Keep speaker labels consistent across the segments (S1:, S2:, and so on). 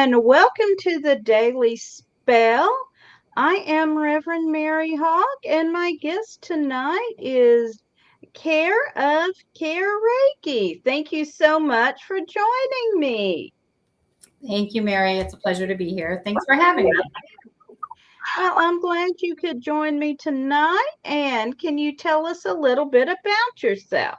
S1: and welcome to the Daily Spell. I am Reverend Mary Hawk, and my guest tonight is Kare of Kare Reiki. Thank you so much for joining me.
S2: Thank you, Mary. It's a pleasure to be here. Thanks for having me.
S1: Well, I'm glad you could join me tonight. And can you tell us a little bit about yourself?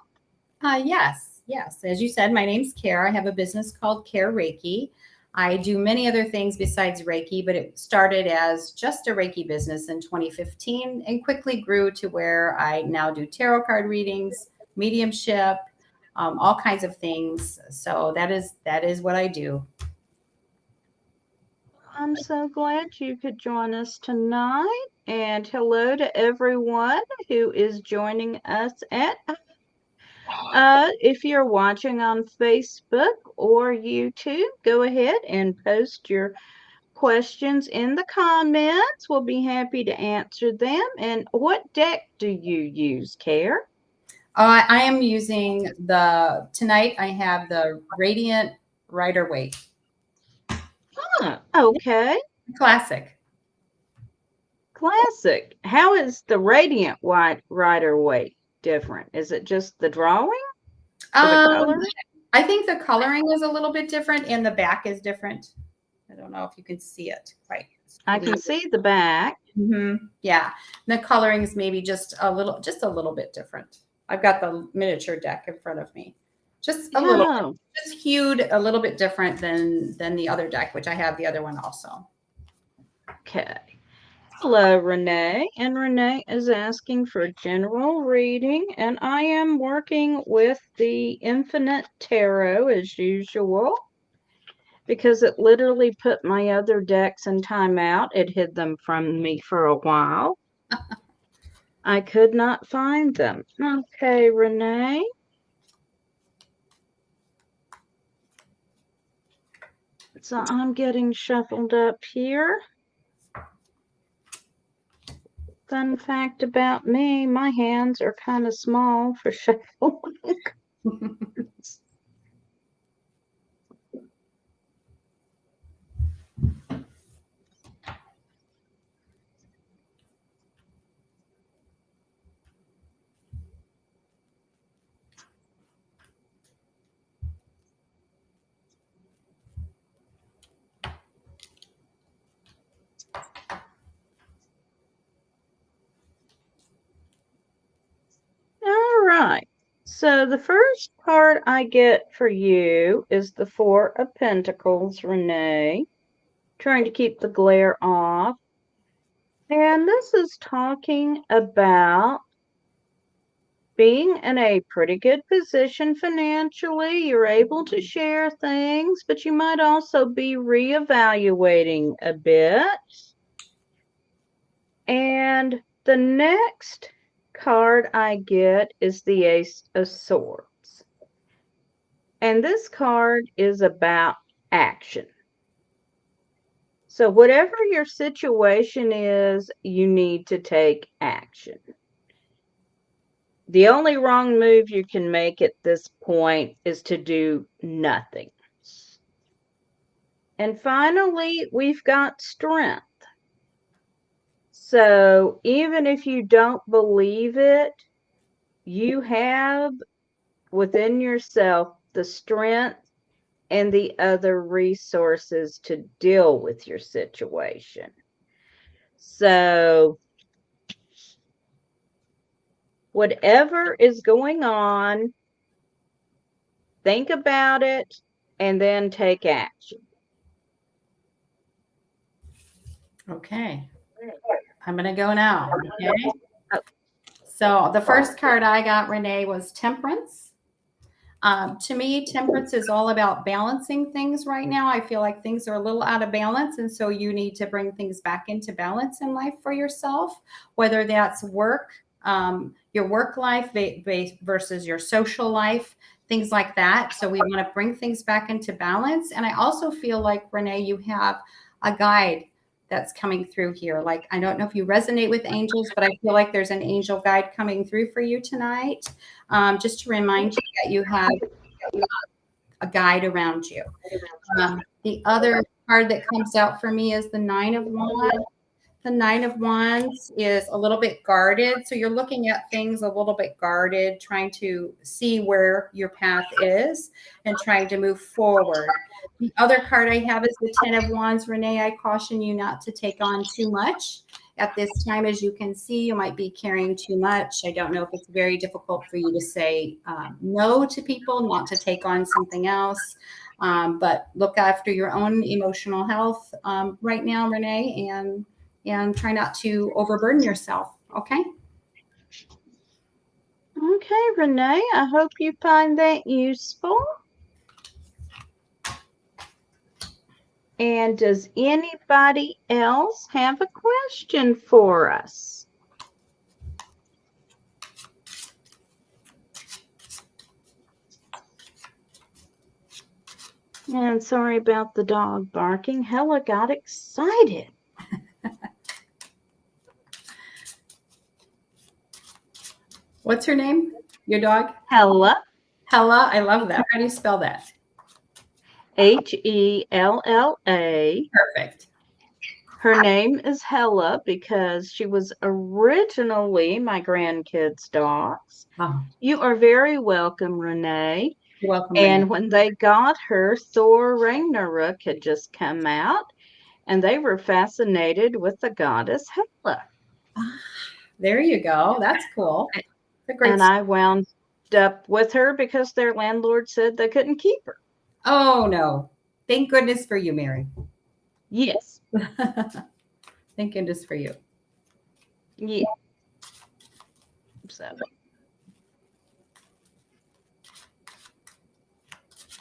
S2: Yes. As you said, my name's Kare. I have a business called Kare Reiki. I do many other things besides Reiki, but it started as just a Reiki business in 2015 and quickly grew to where I now do tarot card readings, mediumship, all kinds of things. So that is what I do.
S1: I'm so glad you could join us tonight. And hello to everyone who is joining us at if you're watching on Facebook or YouTube, go ahead and post your questions in the comments. We'll be happy to answer them. And what deck do you use, Kare?
S2: I am using tonight I have the Radiant Rider-Waite
S1: Okay.
S2: Classic.
S1: Classic. How is the Radiant White Rider Waite different? Is it just the drawing or the color?
S2: I think the coloring is a little bit different and the back is different. I don't know if you can see it. Right.
S1: I can see the back.
S2: Yeah. The coloring is maybe just a little bit different. I've got the miniature deck in front of me. Just a little, just hued a little bit different than the other deck, which I have the other one also.
S1: Okay. Hello, Renee. And Renee is asking for a general reading, and I am working with the Infinite Tarot as usual because it literally put my other decks in timeout. It hid them from me for a while. I could not find them. Okay, Renee. So I'm getting shuffled up here. Fun fact about me, my hands are kind of small for shuffling. All right. So the first card I get for you is the Four of Pentacles, Renee. Trying to keep the glare off. And this is talking about being in a pretty good position financially. You're able to share things, but you might also be reevaluating a bit. And the next card I get is the Ace of Swords. And this card is about action. So whatever your situation is, you need to take action. The only wrong move you can make at this point is to do nothing. And finally, we've got strength. So even if you don't believe it, you have within yourself the strength and the other resources to deal with your situation. So whatever is going on, think about it and then take action.
S2: Okay. I'm going to go now. Okay. So the first card I got, Renee, was Temperance. To me, temperance is all about balancing things right now. I feel like things are a little out of balance. And so you need to bring things back into balance in life for yourself, whether that's work, your work life versus your social life, things like that. So we want to bring things back into balance. And I also feel like, Renee, you have a guide that's coming through here. Like, I don't know if you resonate with angels, but I feel like there's an angel guide coming through for you tonight. Just to remind you that you have a guide around you. The other card that comes out for me is the Nine of Wands. The Nine of Wands is a little bit guarded. So you're looking at things a little bit guarded, trying to see where your path is and trying to move forward. The other card I have is the Ten of Wands. Renee, I caution you not to take on too much. At this time, as you can see, you might be carrying too much. I don't know if it's very difficult for you to say no to people, not to take on something else. But look after your own emotional health right now, Renee, and try not to overburden yourself. Okay.
S1: Okay, Renee, I hope you find that useful. And does anybody else have a question for us? And sorry about the dog barking. Hella got excited.
S2: What's her name? Your dog?
S1: Hella.
S2: Hella. I love that. How do you spell that?
S1: Hella.
S2: Perfect.
S1: Her name is Hella because she was originally my grandkids' dogs.
S2: Oh,
S1: You are very welcome, Renee.
S2: you're welcome,
S1: And
S2: Renee.
S1: when they got her, Thor Ragnarok had just come out, and they were fascinated with the goddess Hela.
S2: There you go. That's cool. That's a great
S1: And
S2: story.
S1: I wound up with her because their landlord said they couldn't keep her.
S2: Oh, no. Thank goodness for you, Mary.
S1: Yes.
S2: Thank goodness for you.
S1: Yeah. So.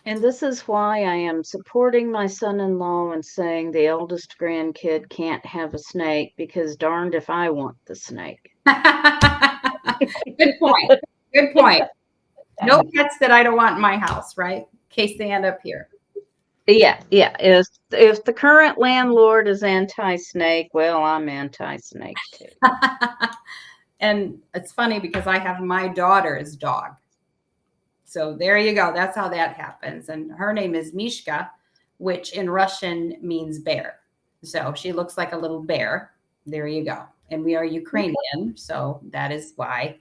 S1: And this is why I am supporting my son-in-law and saying the eldest grandkid can't have a snake because darned if I want the snake.
S2: Good point. Good point. No pets that I don't want in my house, right? In case they end up here.
S1: Yeah. If the current landlord is anti-snake, well, I'm anti-snake too.
S2: And it's funny because I have my daughter's dog. So there you go. That's how that happens. And her name is Mishka, which in Russian means bear. So she looks like a little bear. There you go. And we are Ukrainian. So that is why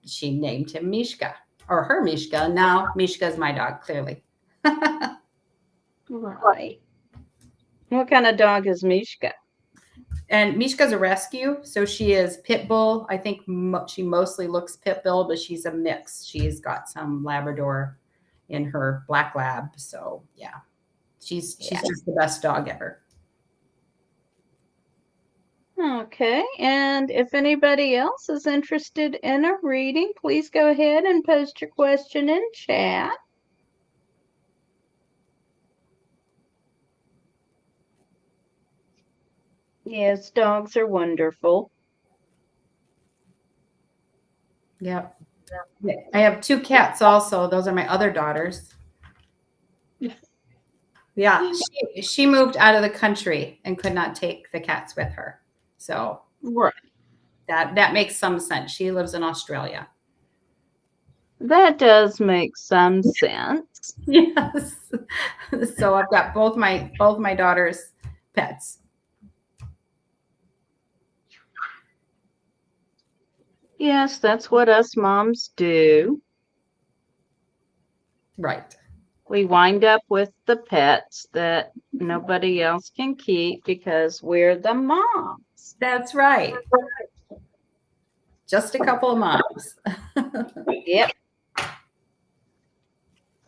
S2: she named him Mishka or her Mishka. Now Mishka is my dog, clearly.
S1: Right. What kind of dog is Mishka?
S2: And Mishka's a rescue. So she is pit bull. I think she mostly looks pit bull, but she's a mix. She's got some Labrador in her black lab. So yeah, she's just the best dog ever.
S1: Okay, and if anybody else is interested in a reading, please go ahead and post your question in chat. Yes, dogs are wonderful.
S2: Yep. I have two cats also. Those are my other daughters. Yeah, she moved out of the country and could not take the cats with her. So
S1: Right.
S2: that makes some sense. She lives in Australia.
S1: That does make some sense.
S2: Yes. So I've got both my daughters' pets.
S1: Yes, that's what us moms do.
S2: Right.
S1: We wind up with the pets that nobody else can keep because we're the moms.
S2: That's right. Just a couple of moms.
S1: Yep.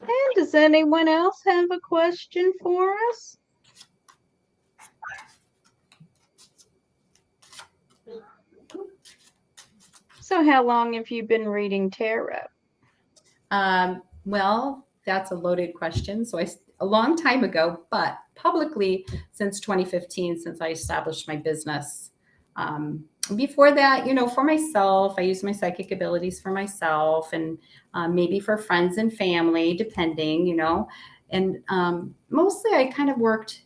S1: And does anyone else have a question for us? So how long have you been reading tarot?
S2: Well, that's a loaded question. So a long time ago, but publicly since 2015, since I established my business. Before that, for myself, I use my psychic abilities for myself and maybe for friends and family, depending, and mostly I kind of worked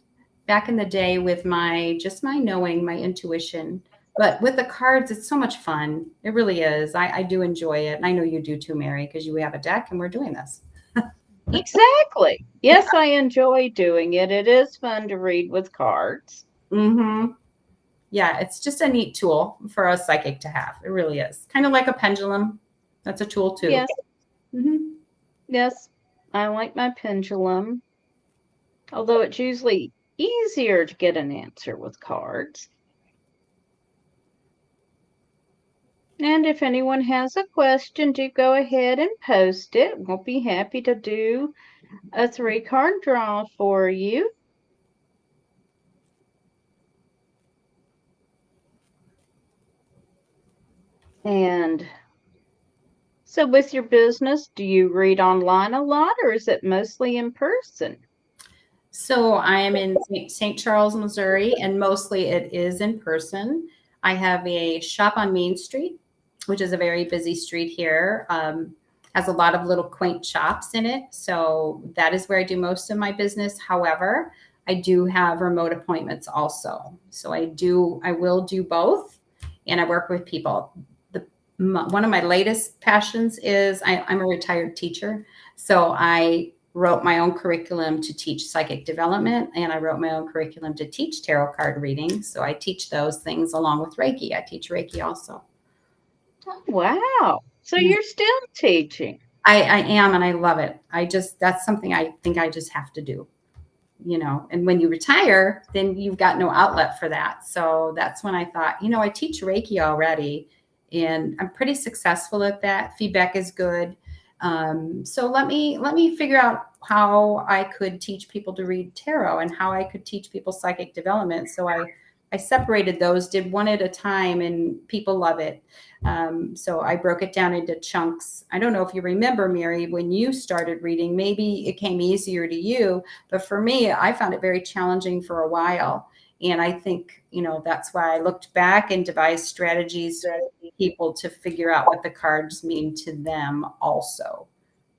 S2: back in the day with my knowing, my intuition. But with the cards, it's so much fun. It really is. I do enjoy it. And I know you do too, Mary, because you have a deck and we're doing this.
S1: Exactly. Yes, I enjoy doing it. It is fun to read with cards.
S2: Mm-hmm. Yeah, it's just a neat tool for a psychic to have. It really is. Kind of like a pendulum. That's a tool too.
S1: Yes,
S2: Mm-hmm.
S1: yes. I like my pendulum, although it's usually easier to get an answer with cards. And if anyone has a question, do go ahead and post it. We'll be happy to do a 3-card draw for you. And so, with your business, do you read online a lot or is it mostly in person?
S2: So I am in St. Charles, Missouri, and mostly it is in person. I have a shop on Main Street, which is a very busy street here. Has a lot of little quaint shops in it. So that is where I do most of my business. However, I do have remote appointments also. So I will do both, and I work with people. One of my latest passions is I'm a retired teacher. So I wrote my own curriculum to teach psychic development, and I wrote my own curriculum to teach tarot card reading. So I teach those things along with Reiki. I teach Reiki also.
S1: Oh, wow. So you're still teaching.
S2: I am, and I love it. That's something I think I just have to do, and when you retire, then you've got no outlet for that. So that's when I thought, I teach Reiki already, and I'm pretty successful at that. Feedback is good. So let me figure out how I could teach people to read tarot and how I could teach people psychic development. So I separated those, did one at a time, and people love it. So I broke it down into chunks. I don't know if you remember, Mary, when you started reading, maybe it came easier to you, but for me, I found it very challenging for a while. And I think, that's why I looked back and devised strategies for people to figure out what the cards mean to them also,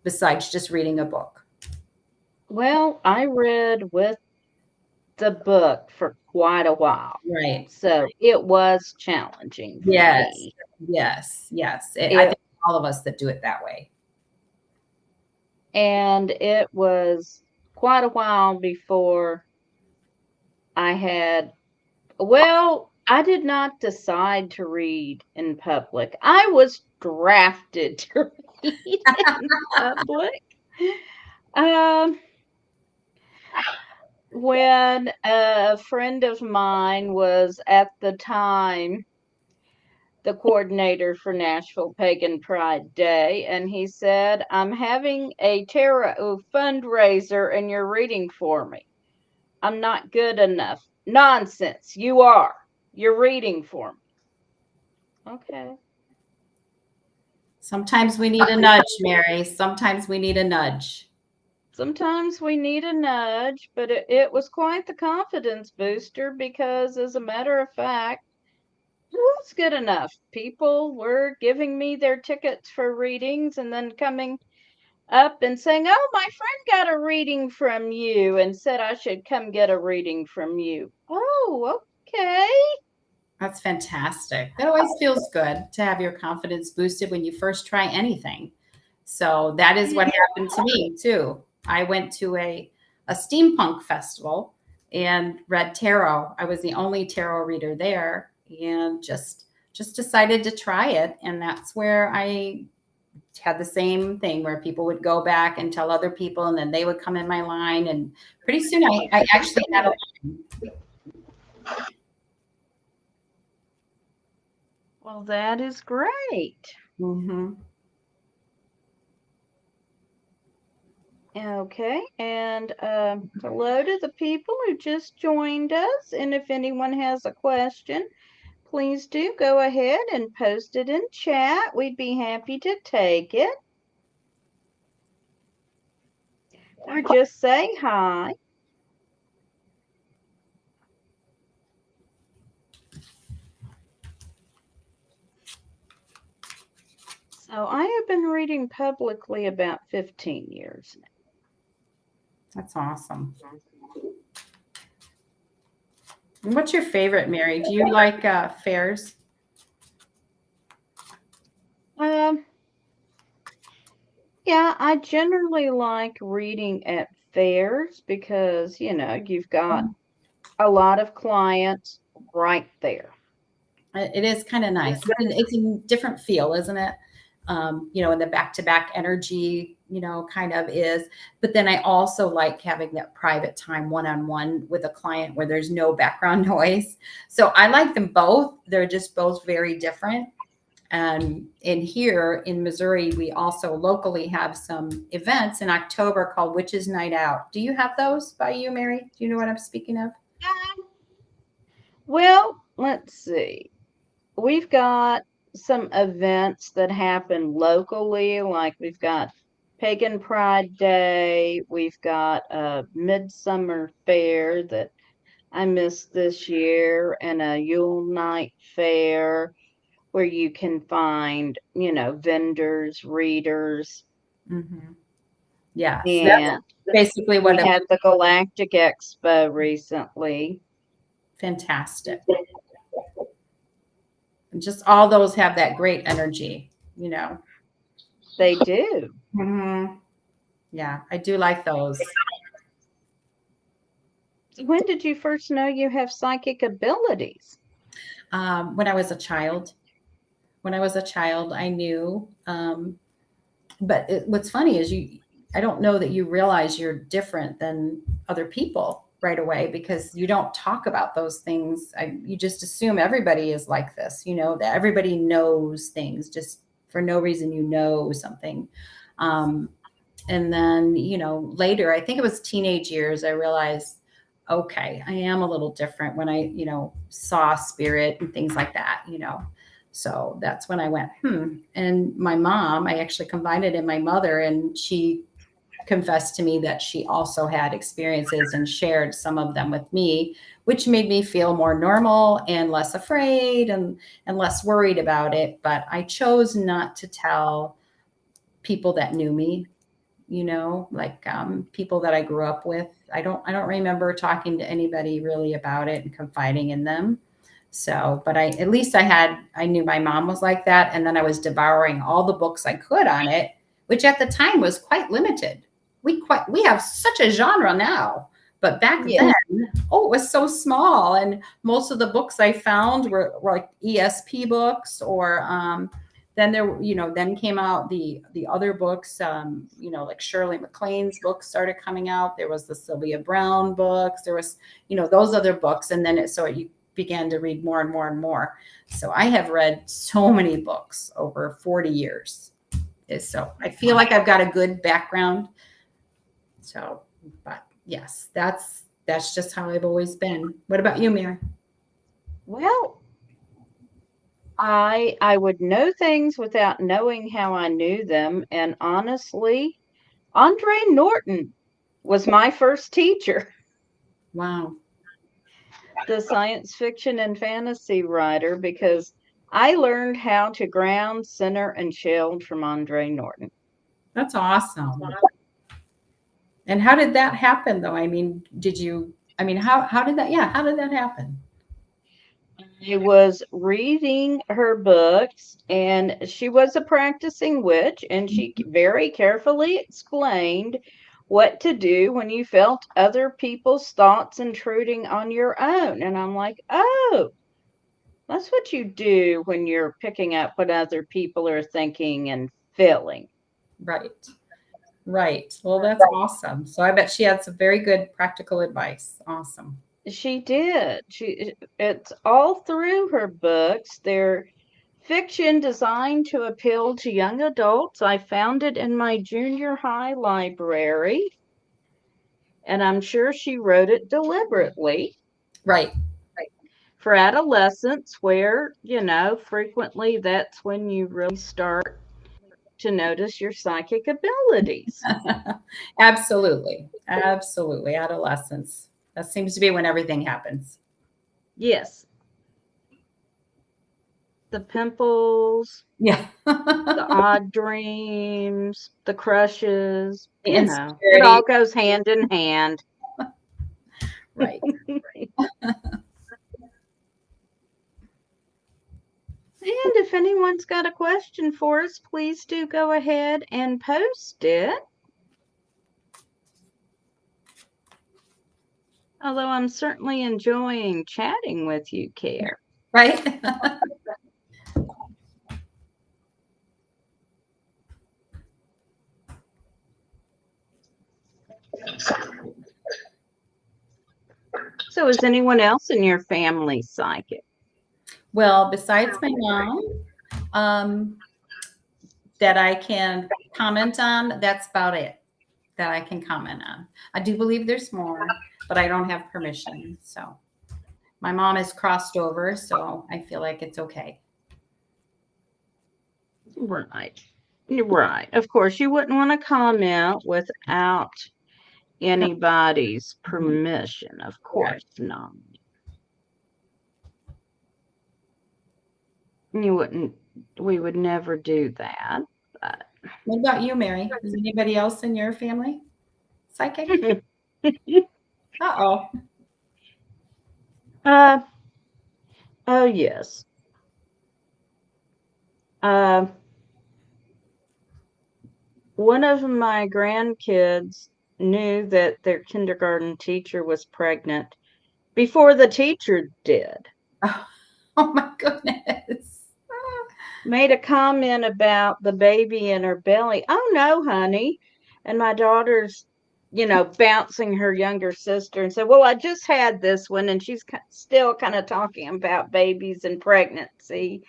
S2: besides just reading a book.
S1: Well, I read with the book for quite a while.
S2: Right.
S1: So it was challenging for
S2: Yes.
S1: me.
S2: Yes. Yes. I
S1: It
S2: think all of us that do it that way.
S1: and it was quite a while before I had I did not decide to read in public. I was drafted to read in public. Um, when a friend of mine was at the time the coordinator for Nashville Pagan Pride Day, and he said, I'm having a tarot fundraiser and you're reading for me. I'm not good enough. Nonsense. You are. You're reading for me. Okay.
S2: Sometimes we need a nudge, Mary. Sometimes we need a nudge.
S1: Sometimes we need a nudge, but it was quite the confidence booster because, as a matter of fact, it was good enough. People were giving me their tickets for readings and then coming up and saying, "Oh, my friend got a reading from you and said I should come get a reading from you." Oh, okay.
S2: That's fantastic. That always feels good to have your confidence boosted when you first try anything. So that is what happened to me too. I went to a steampunk festival and read tarot. I was the only tarot reader there, and just decided to try it. And that's where I had the same thing where people would go back and tell other people, and then they would come in my line. And pretty soon I actually had a line.
S1: Well, that is great.
S2: Mm-hmm.
S1: Okay, and hello to the people who just joined us. And if anyone has a question, please do go ahead and post it in chat. We'd be happy to take it. Or just say hi. So I have been reading publicly about 15 years
S2: That's awesome. And what's your favorite, Mary? Do you like fairs?
S1: now. Yeah, I generally like reading at fairs because, you've got a lot of clients right there.
S2: It is kind of nice. It's a different feel, isn't it? And the back-to-back energy, kind of is. But then I also like having that private time one-on-one with a client where there's no background noise. So I like them both. They're just both very different. And in here in Missouri, we also locally have some events in October called Witches Night Out. Do you have those by you, Mary? Do you know what I'm speaking of?
S1: Well, let's see. We've got some events that happen locally, like we've got Pagan Pride Day, we've got a Midsummer Fair that I missed this year, and a Yule Night Fair where you can find, vendors, readers,
S2: Mm-hmm. Yes, that's
S1: and
S2: basically
S1: we
S2: what a
S1: had the Galactic Expo recently.
S2: fantastic. And just all those have that great energy.
S1: They do.
S2: Hmm. Yeah, I do like those.
S1: When did you first know you have psychic abilities?
S2: When I was a child, I knew. But what's funny is I don't know that you realize you're different than other people right away because you don't talk about those things. You just assume everybody is like this, that everybody knows things just for no reason, something. Um, and then, later, I think it was teenage years, I realized, okay, I am a little different when I saw spirit and things like that. So that's when I went, And my mom, I actually confided in my mother, and she confessed to me that she also had experiences and shared some of them with me, which made me feel more normal and less afraid and less worried about it. But I chose not to tell people that knew me, like people that I grew up with. I don't remember talking to anybody really about it and confiding in them. So, but at least I knew my mom was like that. And then I was devouring all the books I could on it, which at the time was quite limited. We have such a genre now, but back
S1: Yeah.
S2: then, it was so small. And most of the books I found were like ESP books or, then then came out the other books, like Shirley MacLaine's books started coming out. There was the Sylvia Browne books. There was, those other books. And then you began to read more and more and more. So I have read so many books over 40 years. So I feel like I've got a good background. So, but yes, that's just how I've always been. What about you, Mary?
S1: Well, I would know things without knowing how I knew them, and honestly, Andre Norton was my first teacher,
S2: Wow.
S1: the science fiction and fantasy writer, because I learned how to ground, center, and shield from Andre Norton.
S2: That's awesome. And how did that happen though? I mean, how did how did that happen?
S1: I was reading her books, and she was a practicing witch, and she very carefully explained what to do when you felt other people's thoughts intruding on your own. And I'm like, oh, that's what you do when you're picking up what other people are thinking and feeling.
S2: Right. Right. Well, that's awesome. So I bet she had some very good practical advice. Awesome.
S1: She did. It's all through her books. They're fiction designed to appeal to young adults. I found it in my junior high library, and I'm sure she wrote it deliberately
S2: Right.
S1: for adolescents, where, frequently that's when you really start to notice your psychic abilities.
S2: Absolutely. Absolutely. Adolescence. That seems to be when everything happens.
S1: Yes. The pimples,
S2: Yeah.
S1: the odd dreams, the crushes,
S2: The
S1: it
S2: insecurity.
S1: all goes hand in hand.
S2: Right.
S1: And if anyone anyone's got a question for us, please do go ahead and post it. Although I'm certainly enjoying chatting with you, Kare.
S2: Right?
S1: So is anyone else in your family psychic?
S2: Well, besides my mom, that I can comment on, that's about it that I can comment on. I do believe there's more, but I don't have permission. So my mom is crossed over, so I feel like it's okay.
S1: Right. Right. Of course, you wouldn't want to comment without anybody's permission. Of course not. You wouldn't, we would never do that. But
S2: What about you, Mary? Is anybody else in your family psychic? Uh-oh.
S1: oh yes. Uh, one of my grandkids knew that their kindergarten teacher was pregnant before the teacher did.
S2: Oh my goodness.
S1: Made a comment about the baby in her belly. Oh no, honey. And my daughter's, bouncing her younger sister and said, well, I just had this one. And she's still kind of talking about babies and pregnancy.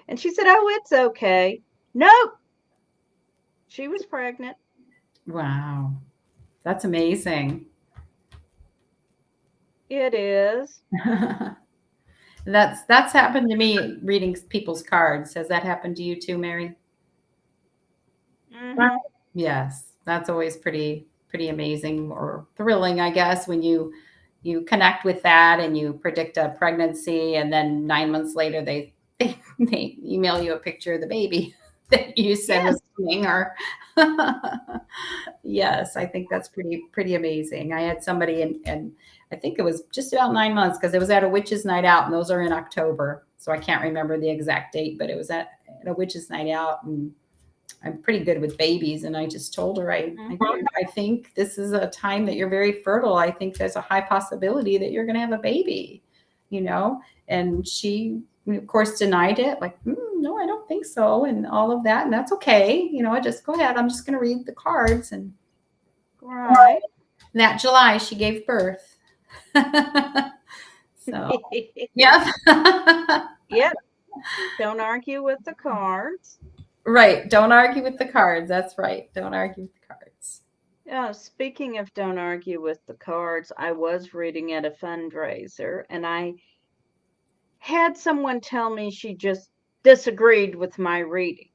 S1: And she said, oh, it's okay. Nope. She was pregnant.
S2: Wow. That's amazing.
S1: It is.
S2: That's happened to me reading people's cards. Has that happened to you too, Mary?
S1: Mm-hmm.
S2: Yes, that's always pretty amazing or thrilling, I guess, when you connect with that and you predict a pregnancy, and then 9 months later they email you a picture of the baby that you said was coming. Or yes, I think that's pretty amazing. I had somebody, and I think it was just about 9 months, because it was at a witches' night out, and those are in October, so I can't remember the exact date, but it was at a witches' night out, and I'm pretty good with babies. And I just told her, I think this is a time that you're very fertile. I think there's a high possibility that you're going to have a baby, and she, of course, denied it. Like, no, I don't think so. And all of that. And that's okay. I just go ahead. I'm just going to read the cards. And
S1: right.
S2: that July she gave birth. So, yeah.
S1: Yep. Don't argue with the cards.
S2: Right. Don't argue with the cards. That's right. Don't argue with the cards.
S1: Speaking of don't argue with the cards, I was reading at a fundraiser, and I had someone tell me she just disagreed with my reading.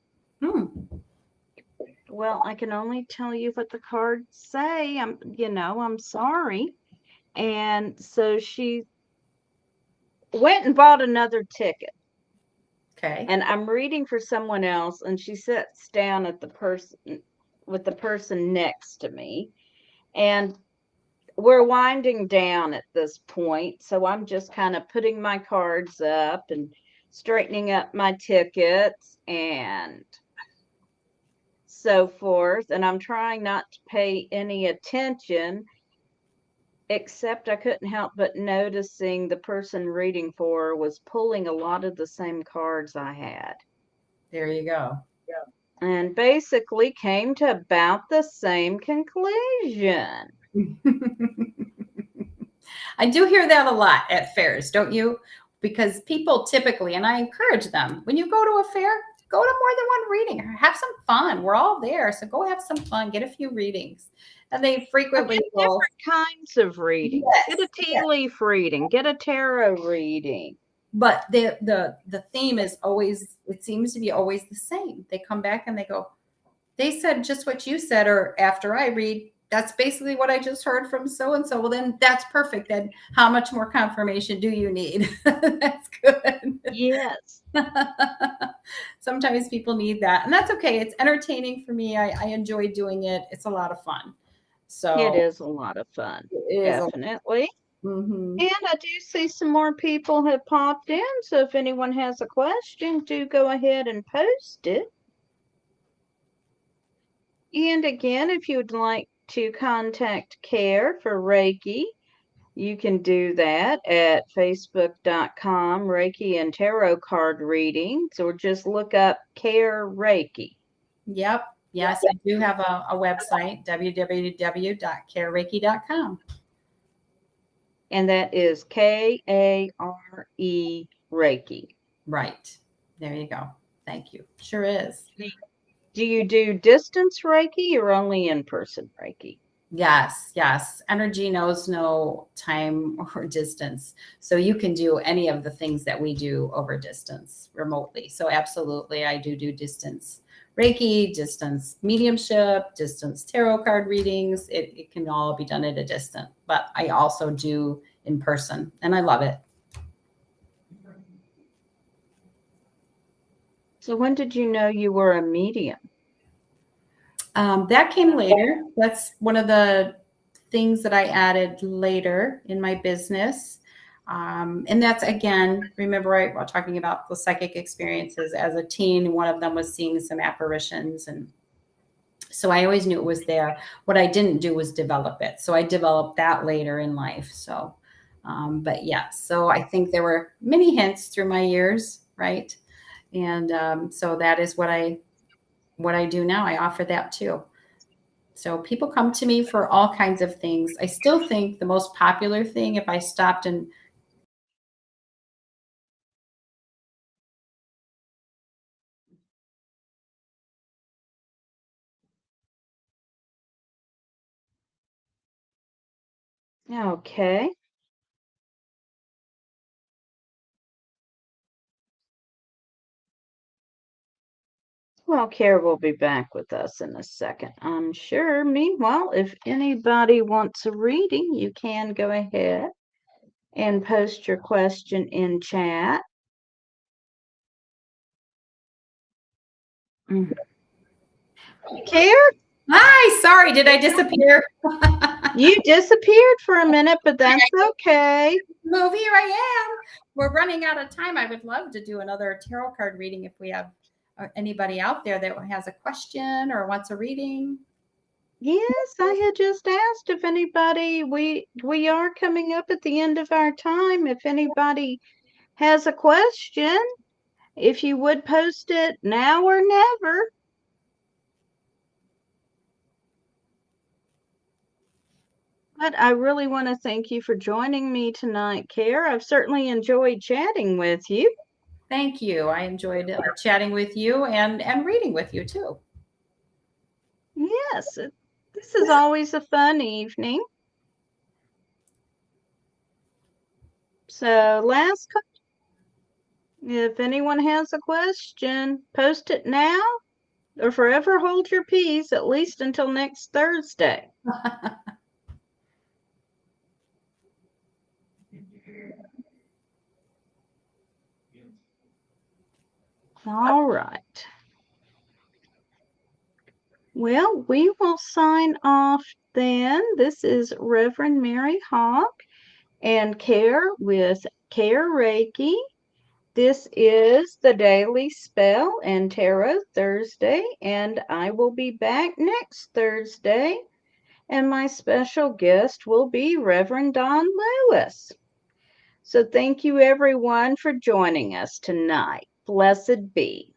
S1: Well, I can only tell you what the cards say. I'm sorry. And so she went and bought another ticket.
S2: Okay.
S1: And I'm reading for someone else, and she sits down at the person next to me, and we're winding down at this point. So I'm just kind of putting my cards up and straightening up my tickets and so forth. And I'm trying not to pay any attention, except I couldn't help but noticing the person reading for her was pulling a lot of the same cards I had.
S2: There you go.
S1: And basically came to about the same conclusion.
S2: I do hear that a lot at fairs, don't you? Because people typically, and I encourage them, when you go to a fair, go to more than one reading, or have some fun. We're all there, so go have some fun, get a few readings. And they frequently will,
S1: different kinds of readings. Get a tea leaf reading, get a tarot reading.
S2: But the theme is always, it seems to be always the same. They come back and they go, they said just what you said, or after I read, that's basically what I just heard from so-and-so. Well, then that's perfect. Then how much more confirmation do you need? That's good.
S1: Yes.
S2: Sometimes people need that, and that's okay. It's entertaining for me. I enjoy doing it. It's a lot of fun. So
S1: it is a lot of fun. Definitely.
S2: Mm-hmm.
S1: And I do see some more people have popped in, so if anyone has a question, do go ahead and post it. And again, if you would like to contact Kare for Reiki, you can do that at facebook.com, Reiki and Tarot Card Readings, or just look up Kare Reiki.
S2: Yep. Yes, I do have a website, www.karereiki.com.
S1: And that is Kare Reiki.
S2: Right. There you go. Thank you. Sure is.
S1: Do you do distance Reiki or only in-person Reiki?
S2: Yes, yes. Energy knows no time or distance. So you can do any of the things that we do over distance remotely. So absolutely, I do distance Reiki, distance mediumship, distance tarot card readings. It can all be done at a distance, but I also do in person and I love it.
S1: So when did you know you were a medium?
S2: That came later. That's one of the things that I added later in my business. And that's, again, remember I was talking about the psychic experiences as a teen. One of them was seeing some apparitions. And so I always knew it was there. What I didn't do was develop it. So I developed that later in life. So, but yeah, so I think there were many hints through my years, right? And so that is what I do now. I offer that too. So people come to me for all kinds of things. I still think the most popular thing, if I stopped and
S1: Okay. Well, Kara will be back with us in a second, I'm sure. Meanwhile, if anybody wants a reading, you can go ahead and post your question in chat. Kara,
S2: hi, sorry, did I disappear?
S1: you disappeared for a minute, but that's okay.
S2: Move, here I am. We're running out of time. I would love to do another tarot card reading if we have anybody out there that has a question or wants a reading.
S1: Yes, I had just asked if anybody, we are coming up at the end of our time. If anybody has a question, if you would post it now or never. But I really want to thank you for joining me tonight, Kara. I've certainly enjoyed chatting with you.
S2: Thank you. I enjoyed chatting with you and reading with you too.
S1: Yes, this is always a fun evening. So last, if anyone has a question, post it now or forever hold your peace, at least until next Thursday. All right. Well, we will sign off then. This is Reverend Mary Hawk and Kare with Kare Reiki. This is the Daily Spell and Tarot Thursday, and I will be back next Thursday, and my special guest will be Reverend Don Lewis. So thank you everyone for joining us tonight. Blessed be.